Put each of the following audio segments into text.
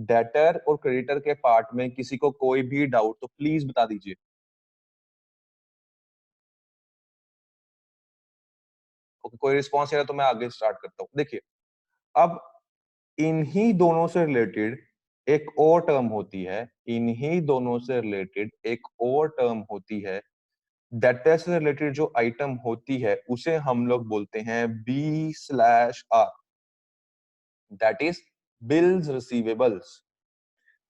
Debtor और creditor के part में किसी को कोई भी डाउट तो प्लीज बता दीजिए। कोई रिस्पॉन्स है तो मैं आगे स्टार्ट करता हूँ। देखिए, अब इन्हीं दोनों से रिलेटेड एक और टर्म होती है, इन्हीं दोनों से रिलेटेड एक और टर्म होती है, डेटर से रिलेटेड जो आइटम होती है उसे हम लोग बोलते हैं B/R, that is bills receivables.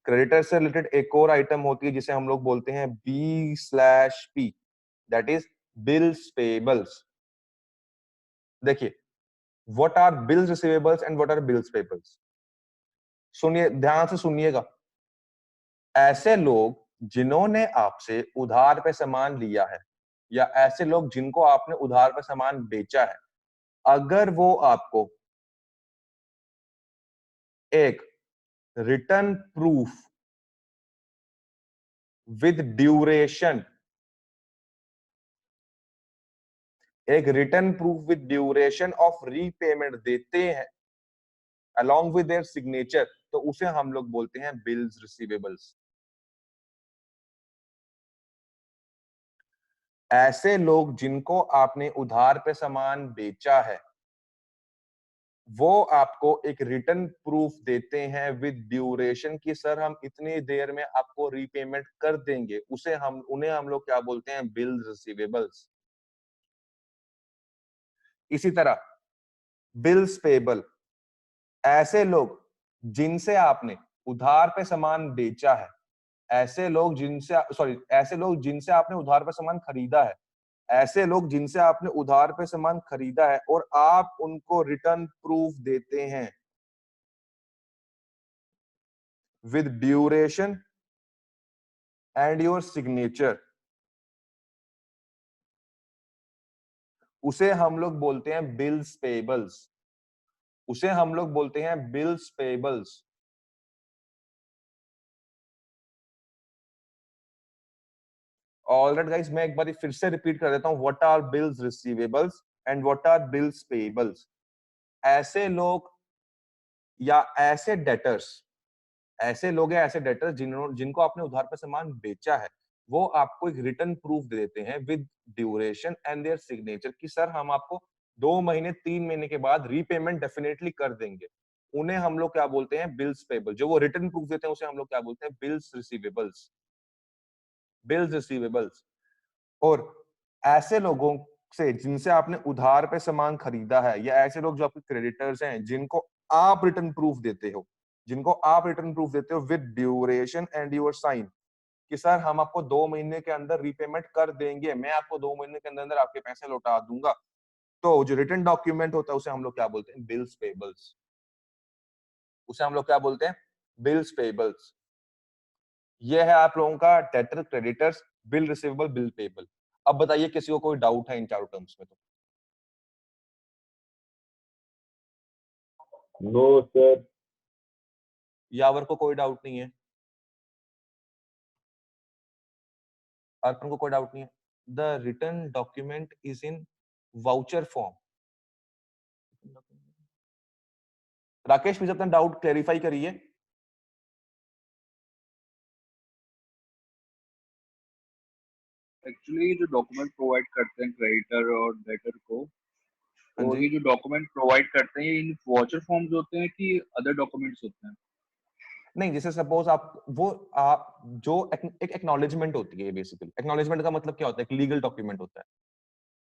Creditor से रिलेटेड एक और आइटम होती है जिसे हम लोग बोलते हैं B/P, that is bills payables. देखिए, what are bills receivables and what are bills payables? सुनिए, ध्यान से सुनिएगा। ऐसे लोग जिन्होंने आपसे उधार पे सामान लिया है, या ऐसे लोग जिनको आपने उधार पे सामान बेचा है, अगर वो आपको एक रिटर्न प्रूफ विद ड्यूरेशन, एक return proof with duration of repayment देते हैं along with their signature, तो उसे हम लोग बोलते हैं बिल्स रिसीवेबल्स। ऐसे लोग जिनको आपने उधार पे सामान बेचा है, वो आपको एक रिटर्न प्रूफ देते हैं विद ड्यूरेशन की सर हम इतनी देर में आपको रीपेमेंट कर देंगे, उन्हें हम लोग क्या बोलते हैं? Bills receivables. इसी तरह बिल्स पेबल, ऐसे लोग जिनसे आपने उधार पे सामान बेचा है, ऐसे लोग जिनसे आपने उधार पे सामान खरीदा है, ऐसे लोग जिनसे आपने उधार पे सामान खरीदा है और आप उनको रिटर्न प्रूफ देते हैं with duration and your signature, उसे हम लोग बोलते हैं बिल्स पेबल्स। उसे हम लोग बोलते हैं बिल्स पेबल्स। ऑलराइट गाइस, मैं एक बार फिर से रिपीट कर देता हूं, what are bills receivables and what are bills payables? ऐसे लोग या ऐसे डेटर्स, ऐसे लोग हैं, ऐसे डेटर्स जिनको आपने उधार पर सामान बेचा है, वो आपको एक रिटर्न प्रूफ दे देते हैं with duration and there signature कि सर हम आपको 2 महीने 3 महीने के बाद रीपेमेंट डेफिनेटली कर देंगे। उन्हें हम लोग क्या बोलते हैं? Bills payable. जो वो रिटर्न प्रूफ देते हैं उसे हम लोग क्या बोलते हैं? Bills receivables. Bills receivables. और ऐसे लोगों से जिनसे आपने उधार पे सामान खरीदा है, या ऐसे लोग जो आपके क्रेडिटर्स हैं जिनको आप रिटर्न प्रूफ देते हो, with duration and your sign कि सर हम आपको 2 महीने के अंदर रीपेमेंट कर देंगे, मैं आपको 2 महीने के अंदर अंदर आपके पैसे लौटा दूंगा, तो जो रिटर्न डॉक्यूमेंट होता है उसे हम लोग क्या बोलते हैं? Bills payables. उसे हम लोग क्या बोलते हैं? Bills payables. ये है आप लोगों का debtor, creditors, bill receivable, bill payable. अब बताइए किसी को कोई डाउट है इन चारों टर्म्स में? तो नो सर। यावर को कोई डाउट नहीं है? अर्पण को कोई डाउट नहीं है? The return document is in voucher form. Rakesh please अपना डाउट क्लेरिफाई करिए। एक्चुअली जो डॉक्यूमेंट प्रोवाइड करते हैं क्रेडिटर और डेटर को, हाँ तो जी। ये जो डॉक्यूमेंट प्रोवाइड करते हैं ये इन वाउचर फॉर्म्स होते हैं कि अदर डॉक्यूमेंट्स होते हैं? नहीं, जैसे सपोज आप जो एक एक्नॉलेजमेंट होती है, बेसिकली एक्नॉलेजमेंट का मतलब क्या होता है? एक लीगल डॉक्यूमेंट होता है।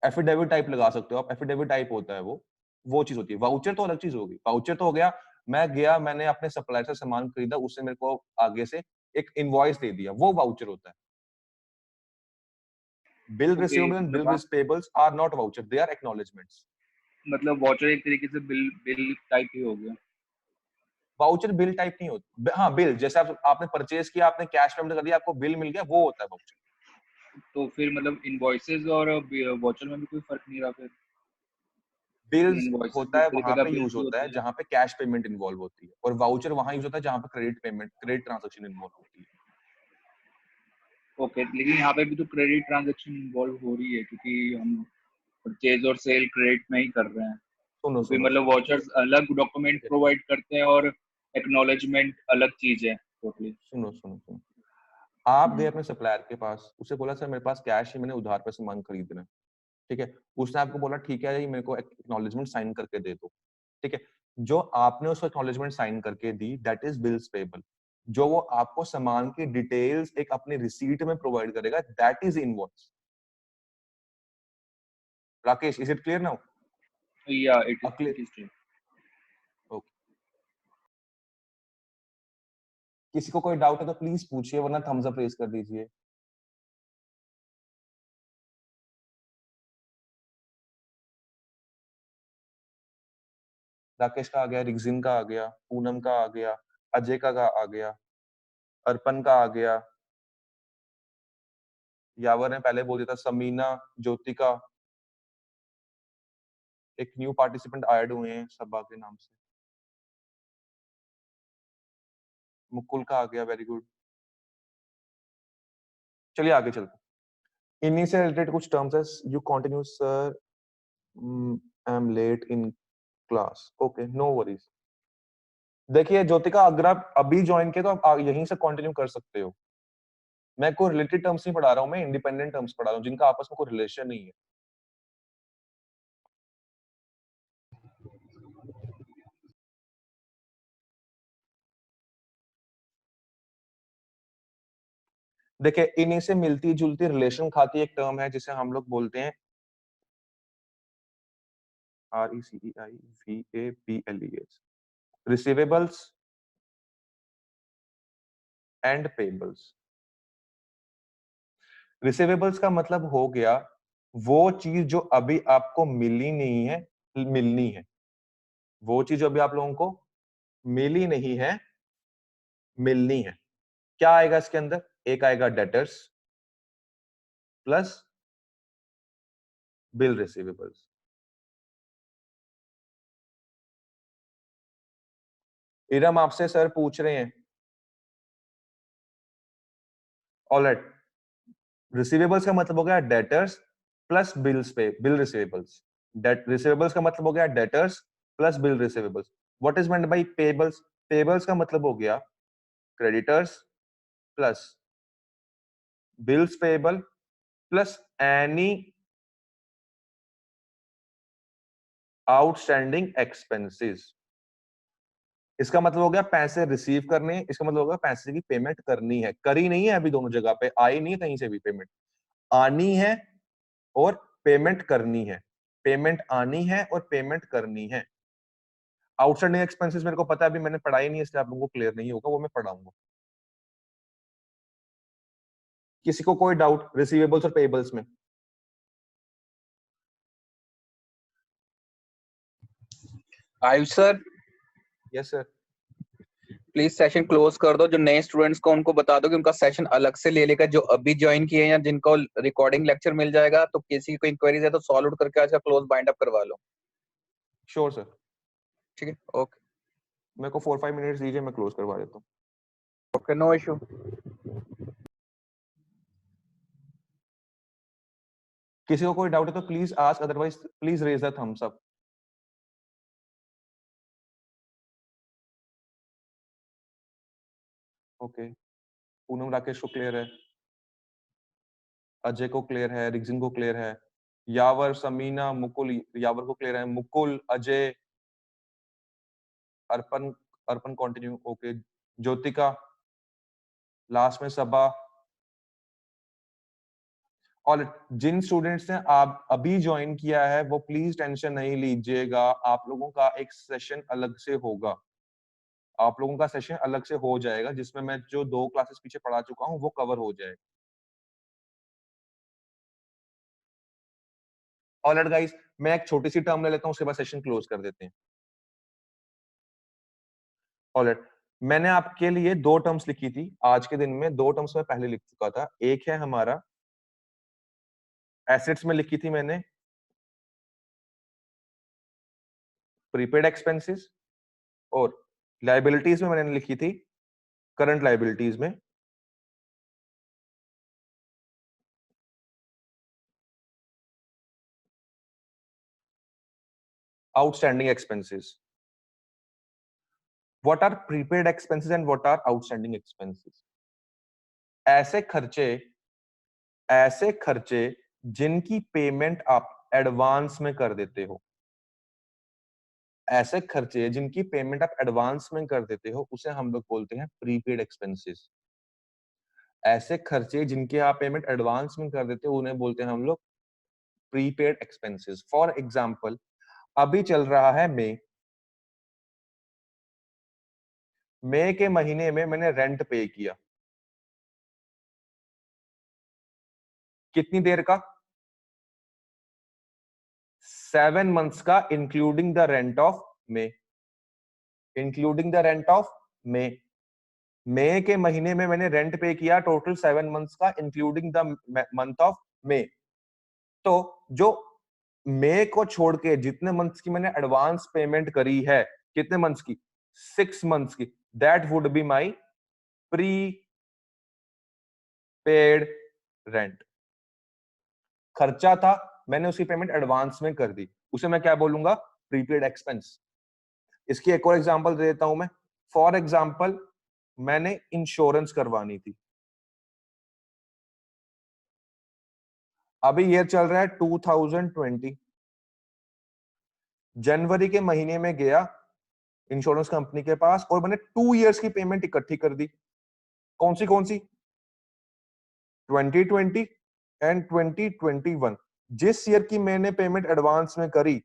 एफिडेविट टाइप लगा सकते हो आप, एफिडेविट टाइप होता है वो चीज होती है। वाउचर तो अलग चीज होगी। वाउचर तो हो गया, मैं गया, मैंने अपने सप्लायर से सामान खरीदा, उससे मेरे को आगे से एक इनवॉइस दे दिया, वो वाउचर होता है। Bill okay, receivable and bill payables are not voucher, they are acknowledgments. मतलब वाउचर एक तरीके से बिल बिल टाइप ही हो गया। वाउचर बिल टाइप नहीं होता। हाँ, बिल जैसे आपने परचेज किया, आपने कैश पेमेंट कर दिया, आपको बिल मिल गया, वो होता है वाउचर। तो फिर मतलब इनवॉइसेस और वाउचर में भी कोई फर्क नहीं रहा फिर? बिल्स इनवॉइसेस होता भी है एक तरीके वहां का पे बिल यूज ही होता होता है है। जहां पे कैश पेमेंट इन्वॉल्व होती है, और वाउचर वहां यूज होता है जहां पे क्रेडिट ट्रांजैक्शन इन्वॉल्व होती है। ओके, लेकिन यहाँ पे भी तो क्रेडिट ट्रांजैक्शन इन्वॉल्व हो रही है क्योंकि हम परचेज और सेल क्रेडिट में ही कर रहे हैं। सुनो तो फिर सुनो मतलब सुनो वाउचर्स अलग डॉक्यूमेंट प्रोवाइड करते हैं और एक्नॉलेजमेंट अलग चीज है टोटली। सुनो सुनो सुनो, आप गए अपने सप्लायर के पास, उसे बोला सर मेरे पास कैश है, मैंने उधार पे सामान खरीदना है, ठीक है, उसने आपको बोला ठीक है ये मेरे को एक्नॉलेजमेंट साइन करके दे दो, ठीक है, जो आपने उसको एक्नॉलेजमेंट साइन करके दी दैट इज बिल्स पेबल, जो वो आपको सामान की डिटेल्स एक अपनी रिसीट में प्रोवाइड करेगा that is invoice. Rakesh, is it clear now? या it clear, is true. Okay. किसी को कोई डाउट है तो प्लीज पूछिए, वरना थम्स अप रेज कर दीजिए। राकेश का आ गया, रिग्जिन का आ गया, पूनम का आ गया, अजय का आ गया, अर्पण का आ गया, यावर ने पहले बोल दिया था, समीना, ज्योतिका, एक न्यू पार्टिसिपेंट ऐड हुए हैं सबा के नाम से, मुकुल का आ गया, वेरी गुड। चलिए आगे चलते। इन्हीं से रिलेटेड कुछ टर्म्स है। You continue sir, I am late in class, okay no worries. देखिए ज्योतिका, अगर आप अभी ज्वाइन किए तो आप यहीं से कंटिन्यू कर सकते हो। मैं कोई रिलेटेड टर्म्स नहीं पढ़ा रहा हूँ, मैं इंडिपेंडेंट टर्म्स पढ़ा रहा हूँ जिनका आपस में कोई रिलेशन नहीं है। देखिए इन्हीं से मिलती जुलती रिलेशन खाती एक टर्म है जिसे हम लोग बोलते हैं RECEIVABLES, receivables and payables. Receivables का मतलब हो गया वो चीज जो अभी आपको मिली नहीं है, मिलनी है, वो चीज जो अभी आप लोगों को मिली नहीं है, मिलनी है। क्या आएगा इसके अंदर? एक आएगा debtors plus bill receivables. Iram आपसे सर पूछ रहे हैं, ऑलराइट, रिसीवेबल्स का मतलब हो गया डेटर्स प्लस बिल्स पे बिल रिसीवेबल्स। डेट रिसीवेबल्स का मतलब हो गया debtors plus bill receivables. What is meant by payables? Payables का मतलब हो गया creditors plus bills payable plus any outstanding expenses. इसका मतलब हो गया पैसे रिसीव करने, इसका मतलब होगा पैसे की पेमेंट करनी है, करी नहीं है अभी, दोनों जगह पे आई नहीं है कहीं से भी पेमेंट, आनी है और पेमेंट करनी है, पेमेंट आनी है और पेमेंट करनी है। आउटस्टैंडिंग एक्सपेंसेस मेरे को पता है, अभी मैंने पढ़ाई नहीं है इसलिए आप लोगों को क्लियर नहीं होगा, वो मैं पढ़ाऊंगा। किसी को कोई डाउट रिसीवेबल्स और पेबल्स में? Ayush sir, yes sir. Please session close कर दो। जो नए स्टूडेंट्स को उनको बता दो कि उनका सेशन अलग से ले लेगा, जो अभी ज्वाइन किए हैं या जिनको रिकॉर्डिंग लेक्चर मिल जाएगा, तो किसी को इंक्वायरीज है तो सॉल्व आउट करके आज का क्लोज बाइंड अप करवा लो। Sure sir. ठीक है, ओके मेरे को 4-5 मिनट्स दीजिए, मैं क्लोज करवा देता हूँ। Okay, no issue. किसी को कोई डाउट है तो please ask, otherwise please raise the thumbs up. Okay, Poonam Rakesh को क्लियर है, अजय को क्लियर है, रिग्जिन को क्लियर है, यावर, समीना, मुकुल, यावर को क्लियर है, मुकुल, अजय, अर्पण, अर्पण कंटिन्यू, ओके, ज्योतिका, लास्ट में सबा। और जिन स्टूडेंट्स ने आप अभी ज्वाइन किया है वो प्लीज टेंशन नहीं लीजिएगा, आप लोगों का एक सेशन अलग से होगा, आप लोगों का सेशन अलग से हो जाएगा जिसमें मैं जो 2 क्लासेस पीछे पढ़ा चुका हूं वो कवर हो जाएगा। ऑलराइट गाइस, मैं एक छोटी सी टर्म ले लेता हूं, उसके बाद सेशन क्लोज कर देते हैं। ऑलराइट, मैंने आपके लिए 2 टर्म्स लिखी थी आज के दिन में, 2 टर्म्स मैं पहले लिख चुका था। एक है हमारा एसेट्स में लिखी थी मैंने प्रीपेड एक्सपेंसेस, और लाइबिलिटीज में मैंने लिखी थी करंट लाइबिलिटीज में outstanding expenses. What are prepaid expenses and what are outstanding expenses? ऐसे खर्चे जिनकी पेमेंट आप एडवांस में कर देते हो, ऐसे खर्चे जिनकी पेमेंट आप एडवांस में कर देते हो उसे हम लोग बोलते हैं प्रीपेड एक्सपेंसेस। ऐसे खर्चे जिनके आप पेमेंट एडवांस में कर देते हो उन्हें बोलते हैं हम लोग प्रीपेड एक्सपेंसेस। फॉर एग्जांपल, अभी चल रहा है मई के महीने में मैंने रेंट पे किया। कितनी देर का? 7 मंथ्स का, including the rent of May. Including the rent of May. मई के महीने में मैंने रेंट पे किया टोटल 7 मंथ्स का, including the month of May. तो जो मई को छोड़ के जितने मंथ्स की मैंने एडवांस पेमेंट करी है, कितने मंथ्स की? 6 मंथ्स की, that would be my pre paid rent. खर्चा था, मैंने उसकी पेमेंट एडवांस में कर दी, उसे मैं क्या बोलूंगा? Prepaid expense. इसकी एक और एग्जांपल दे देता हूं मैं। फॉर एग्जांपल, मैंने इंश्योरेंस करवानी थी। अभी ईयर चल रहा है 2020। जनवरी के महीने में गया इंश्योरेंस कंपनी के पास और मैंने 2 इयर्स की पेमेंट इकट्ठी कर दी। कौन सी 2020 एंड 2021। जिस ईयर की मैंने पेमेंट एडवांस में करी,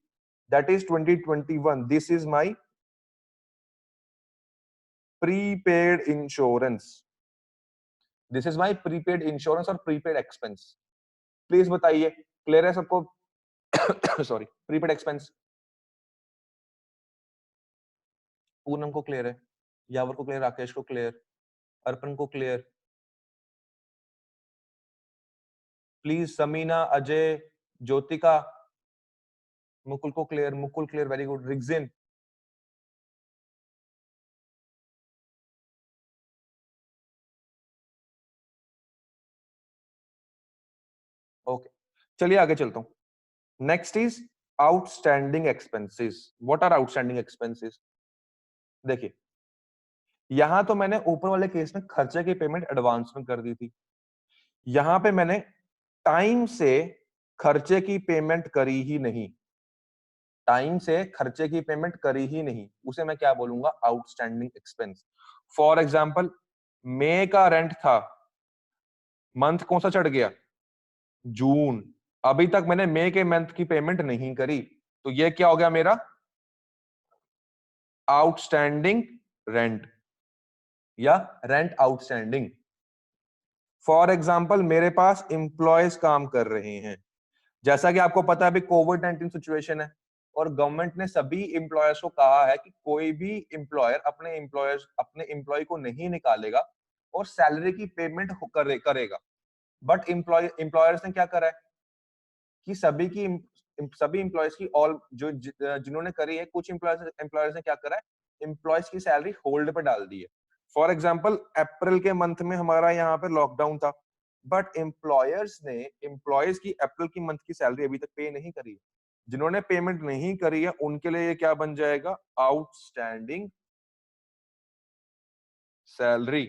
that is 2021। This is my prepaid insurance. This is my prepaid insurance और प्रीपेड एक्सपेंस। प्लीज बताइए, क्लियर है सबको? Sorry, prepaid expense. पूनम को क्लियर है, यावर को क्लियर, राकेश को क्लियर, अर्पण को क्लियर? प्लीज समीना, अजय, ज्योतिका, मुकुल को clear. Mukul clear, very good. Rigzin, okay. चलिए आगे चलता हूं। Next is outstanding expenses. What are outstanding expenses? देखिए, यहां तो मैंने ऊपर वाले केस में खर्चे की पेमेंट एडवांस में कर दी थी। यहां पे मैंने टाइम से खर्चे की पेमेंट करी ही नहीं। टाइम से खर्चे की पेमेंट करी ही नहीं, उसे मैं क्या बोलूंगा? Outstanding expense. फॉर एग्जाम्पल, मई का रेंट था, मंथ कौन सा चढ़ गया? जून। अभी तक मैंने मई के मंथ की पेमेंट नहीं करी, तो ये क्या हो गया मेरा? आउटस्टैंडिंग रेंट या रेंट आउटस्टैंडिंग। फॉर एग्जाम्पल, मेरे पास इंप्लॉयज काम कर रहे हैं। जैसा कि आपको पता है अभी कोविड-19 सिचुएशन है और गवर्नमेंट ने सभी एम्प्लॉयर्स को कहा है कि कोई भी एम्प्लॉयर अपने एम्प्लॉय को नहीं निकालेगा और सैलरी की पेमेंट करेगा। बट एम्प्लॉयर्स ने क्या करा है कि सभी एम्प्लॉयज की ऑल जिन्होंने करी है, कुछ एम्प्लॉयर्स ने क्या करा है, एम्प्लॉयज की सैलरी होल्ड पे डाल दी है। फॉर एग्जाम्पल, अप्रैल के मंथ में हमारा यहाँ पे लॉकडाउन था, बट एम्प्लॉयर्स ने एम्प्लॉयज की अप्रैल की मंथ की सैलरी अभी तक पे नहीं करी है। जिन्होंने पेमेंट नहीं करी है उनके लिए ये क्या बन जाएगा? Outstanding salary.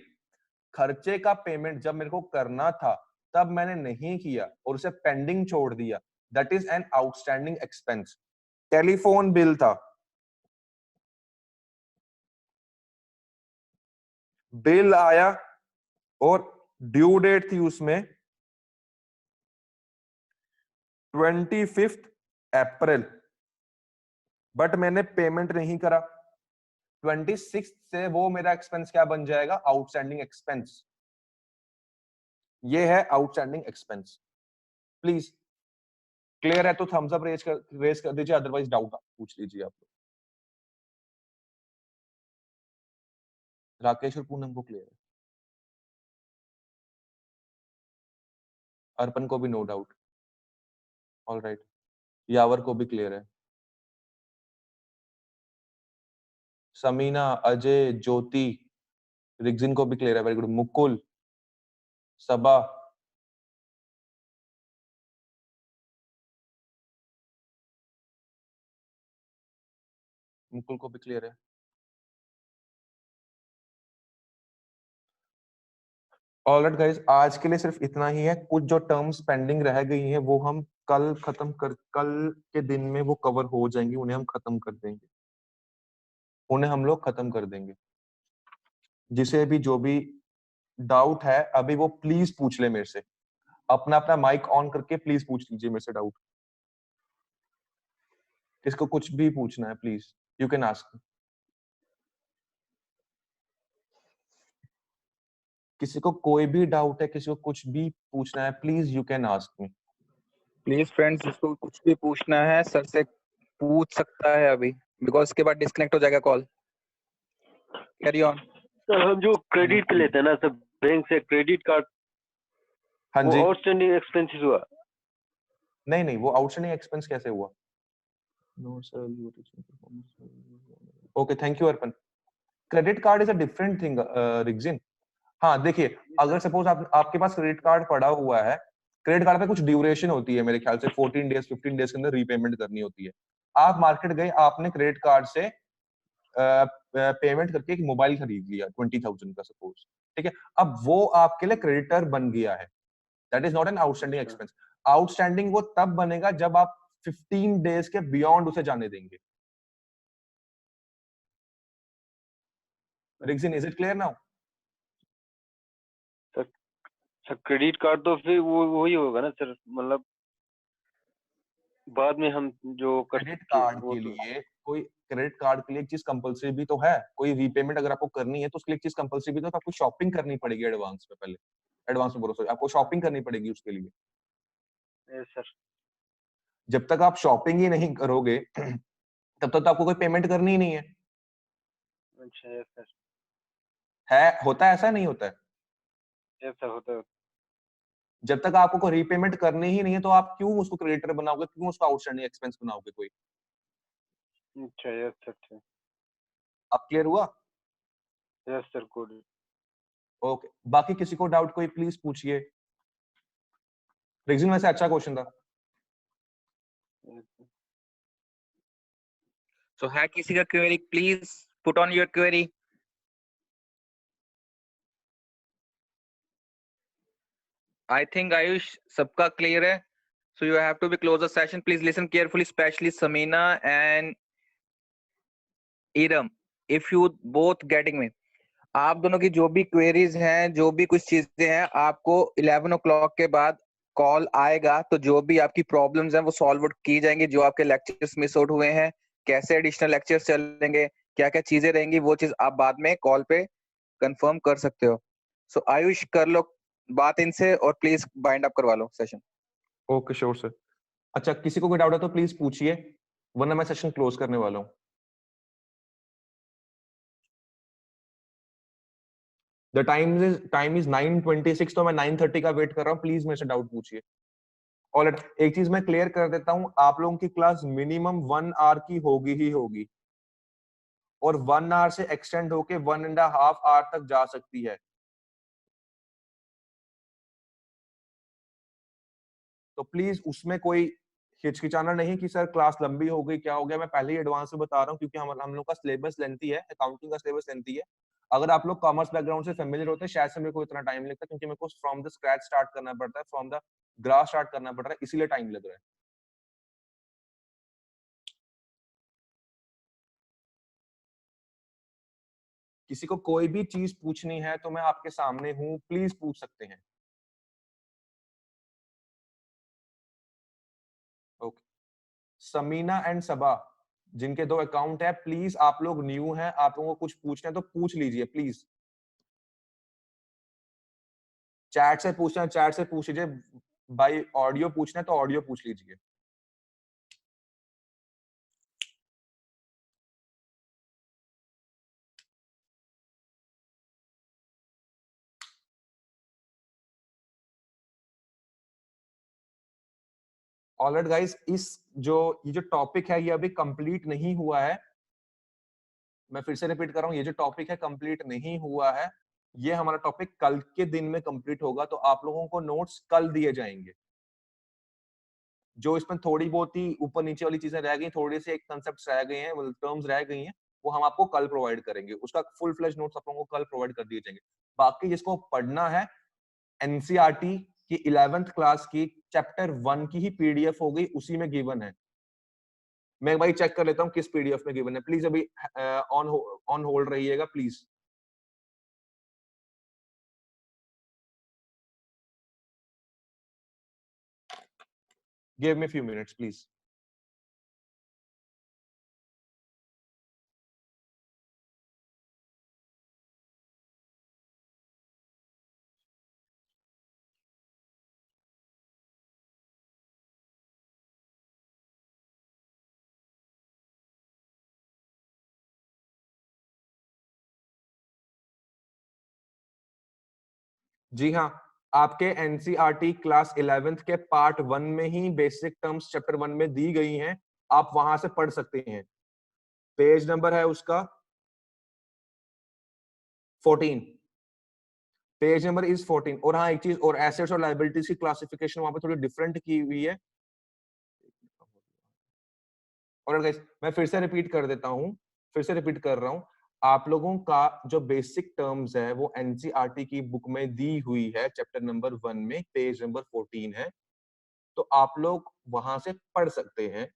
खर्चे का पेमेंट जब मेरे को करना था तब मैंने नहीं किया और उसे पेंडिंग छोड़ दिया, that is an outstanding expense. Telephone bill था, बिल आया और ड्यू डेट थी उसमें 25 अप्रैल, बट मैंने पेमेंट नहीं करा। 26 से वो मेरा एक्सपेंस क्या बन जाएगा? Outstanding expense. ये है आउटस्टैंडिंग एक्सपेंस। प्लीज क्लियर है तो थम्स अप रेज कर दीजिए, अदरवाइज डाउट पूछ लीजिए आप लोग। राकेश और पूनम को क्लियर है, अर्पण को भी नो डाउट, ऑल राइट। यावर को भी क्लियर है, समीना, अजय, ज्योति, रिग्जिन को भी क्लियर है, वेरी गुड। मुकुल, सबा, मुकुल को भी क्लियर है। ऑलराइट गाइस, आज के लिए सिर्फ इतना ही है। कुछ जो टर्म्स पेंडिंग रह गई हैं वो हम कल के दिन में वो कवर हो जाएंगी, उन्हें हम खत्म कर देंगे, उन्हें हम लोग खत्म कर देंगे। जिसे भी जो भी डाउट है अभी वो प्लीज पूछ ले मेरे से, अपना अपना माइक ऑन करके प्लीज पूछ लीजिए मेरे से डाउट। किसको कुछ भी पूछना है प्लीज यू कैन आस्क। किसी को कोई भी डाउट है, किसी को कुछ भी पूछना है, please you can ask me. Please friends, जिसको कुछ भी पूछना है सर से पूछ सकता है अभी, बिकॉज उसके बाद डिस्कनेक्ट हो जाएगा कॉल। Carry on. सर हम जो क्रेडिट पे लेते हैं ना सर बैंक से, क्रेडिट कार्ड, हाँ वो जी। आउटस्टैंडिंग एक्सपेंसेस हुआ? नहीं नहीं, वो आउटस्टैंडिंग एक्सपेंस कैसे हुआ? No sir, okay, thank you Arpan. Credit card is a different thing Rigzin. हाँ देखिए, अगर सपोज आपके पास क्रेडिट कार्ड पड़ा हुआ है, क्रेडिट कार्ड पे कुछ ड्यूरेशन होती है, मेरे ख्याल से 14 डेज 15 डेज के अंदर रीपेमेंट करनी होती है। आप मार्केट गए, आपने क्रेडिट कार्ड से पेमेंट करके एक मोबाइल खरीद लिया 20,000 का सपोज, ठीक है। अब वो आपके लिए क्रेडिटर बन गया है, that is not an outstanding expense. Outstanding वो तब बनेगा जब आप 15 डेज के बियॉन्ड उसे जाने देंगे। Rigzin, is it clear now? Sir credit card तो फिर वो वही होगा ना सर, मतलब बाद में हम जो कर क्रेडिट सकते हैं कार्ड वो के तो। लिए कोई, क्रेडिट कार्ड के लिए एक चीज कंपलसरी भी तो है, कोई रीपेमेंट अगर आपको करनी है तो उसके लिए एक चीज कंपलसरी भी तो आपको शॉपिंग करनी पड़ेगी एडवांस में, पहले एडवांस में बोलो सॉरी, आपको शॉपिंग करनी पड़ेगी उसके लिए। सर जब तक आप शॉपिंग ही नहीं करोगे तब तक तो आपको कोई पेमेंट करनी ही नहीं है। अच्छा यस सर, होता है ऐसा, नहीं होता है? यस सर होता है। जब तक आपको कोई रीपेमेंट करनी ही नहीं है तो आप क्यों उसको क्रेडिटर बनाओगे, क्यों उसको आउटस्टैंडिंग एक्सपेंस बनाओगे कोई? अच्छा यस सर, अच्छा अब क्लियर हुआ? Yes sir good. ओके, बाकी किसी को डाउट कोई प्लीज पूछिए। रिजन वैसे अच्छा क्वेश्चन था। सो है किसी का query, please put on your query. I think Ayush सबका क्लियर है, so you have to be close the session. Please listen carefully, especially Samina and Iram, if you both getting me। आप दोनों की जो भी क्वेरीज हैं, जो भी कुछ चीजें हैं, आपको 11 o'clock के बाद कॉल आएगा, तो जो भी आपकी प्रॉब्लम्स हैं वो सॉल्व आउट की जाएंगी। जो आपके लेक्चर्स मिस आउट हुए हैं, कैसे एडिशनल लेक्चर्स चलेंगे, क्या क्या चीजें रहेंगी, वो चीज आप बाद में कॉल पे कंफर्म कर सकते हो। सो आयुष कर लो बात इनसे और प्लीज बाइंड अप करवा लो सेशन। Okay sure sir. अच्छा, किसी को कोई डाउट है तो प्लीज पूछिए, वरना मैं सेशन क्लोज करने वाला हूँ। द टाइम इज 9:26, तो मैं 9:30 का वेट कर रहा हूँ, प्लीज मेरे से डाउट पूछिए। और एक चीज मैं क्लियर कर देता हूँ, आप लोगों की क्लास मिनिमम 1 आवर की होगी ही होगी, और 1 आवर से एक्सटेंड होके 1.5 आवर तक जा सकती है। तो प्लीज उसमें कोई हिचकिचाना नहीं कि सर क्लास लंबी हो गई, क्या हो गया। मैं पहले ही एडवांस में बता रहा हूँ, क्योंकि हम लोग का सिलेबस लेंथी है, अकाउंटिंग का सिलेबस लेंथी है। अगर आप लोग कॉमर्स बैकग्राउंड से फेमिलियर होते हैं, शायद से मेरे को इतना टाइम लगता है, क्योंकि मेरे को फ्रॉम द स्क्रैच स्टार्ट करना पड़ता है, फ्रॉम द ग्रास स्टार्ट करना पड़ रहा है, इसीलिए टाइम लग रहा है। किसी को कोई भी चीज पूछनी है तो मैं आपके सामने हूं, प्लीज पूछ सकते हैं। ओके, समीना एंड सबा, जिनके 2 अकाउंट है, प्लीज आप लोग न्यू हैं, आप लोगों को कुछ पूछना है तो पूछ लीजिए प्लीज। चैट से पूछना है चैट से पूछ लीजिए, बाई ऑडियो पूछना है तो ऑडियो पूछ लीजिए। ऑलराइट गाइस, ये जो टॉपिक है ये अभी कंप्लीट नहीं हुआ है। मैं फिर से रिपीट कर रहा हूँ, ये जो टॉपिक है कंप्लीट नहीं हुआ है। ये हमारा टॉपिक कल के दिन में कंप्लीट होगा, तो आप लोगों को नोट्स कल दिए जाएंगे। जो इसमें थोड़ी बहुत ही ऊपर नीचे वाली चीजें रह गई, थोड़े से एक कंसेप्ट रह गए हैं, टर्म्स रह गई हैं, वो हम आपको कल प्रोवाइड करेंगे। उसका फुल फ्लेज नोट्स आप लोगों को कल प्रोवाइड कर दिए जाएंगे। बाकी जिसको पढ़ना है एनसीईआरटी की 11th क्लास की चैप्टर 1 की ही पीडीएफ हो गई, उसी में गिवन है। मैं भाई चेक कर लेता हूं किस पीडीएफ में गिवन है। प्लीज अभी ऑन होल्ड रहिएगा please. Give me few minutes please. जी हाँ, आपके एनसीईआरटी क्लास 11th के पार्ट 1 में ही बेसिक टर्म्स चैप्टर 1 में दी गई हैं, आप वहां से पढ़ सकते हैं। पेज नंबर है उसका 14, पेज नंबर इज 14। और हाँ एक चीज और, एसेट्स और लायबिलिटीज की क्लासिफिकेशन वहां पे थोड़ी डिफरेंट की हुई है। और गाइस मैं फिर से रिपीट कर देता हूं, फिर से रिपीट कर रहा हूं, आप लोगों का जो बेसिक टर्म्स है वो एनसीईआरटी की बुक में दी हुई है, चैप्टर नंबर 1 में पेज नंबर 14 है, तो आप लोग वहां से पढ़ सकते हैं।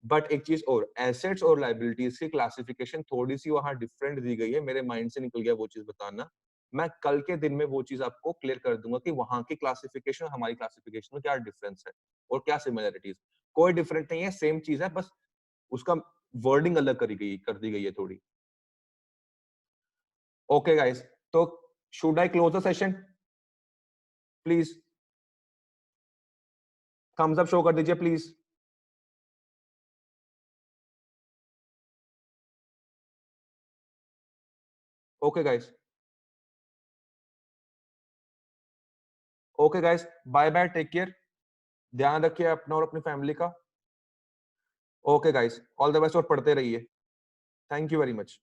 बट एक चीज और, एसेट्स और लायबिलिटीज की क्लासिफिकेशन थोड़ी सी वहां डिफरेंट दी गई है, मेरे माइंड से निकल गया वो चीज बताना। मैं कल के दिन में वो चीज आपको क्लियर कर दूंगा कि वहां की क्लासिफिकेशन और हमारी क्लासिफिकेशन में क्या डिफरेंस है और क्या सिमिलरिटीज। कोई डिफरेंट नहीं है, सेम चीज है, बस उसका वर्डिंग अलग कर दी गई है थोड़ी। ओके गाइस, तो should I close the session please? Thumbs up show कर दीजिए please. Okay guys, okay guys, bye bye, take care, ध्यान रखिए अपना और अपनी फैमिली का। Okay guys, all the best और पढ़ते रहिए। Thank you very much.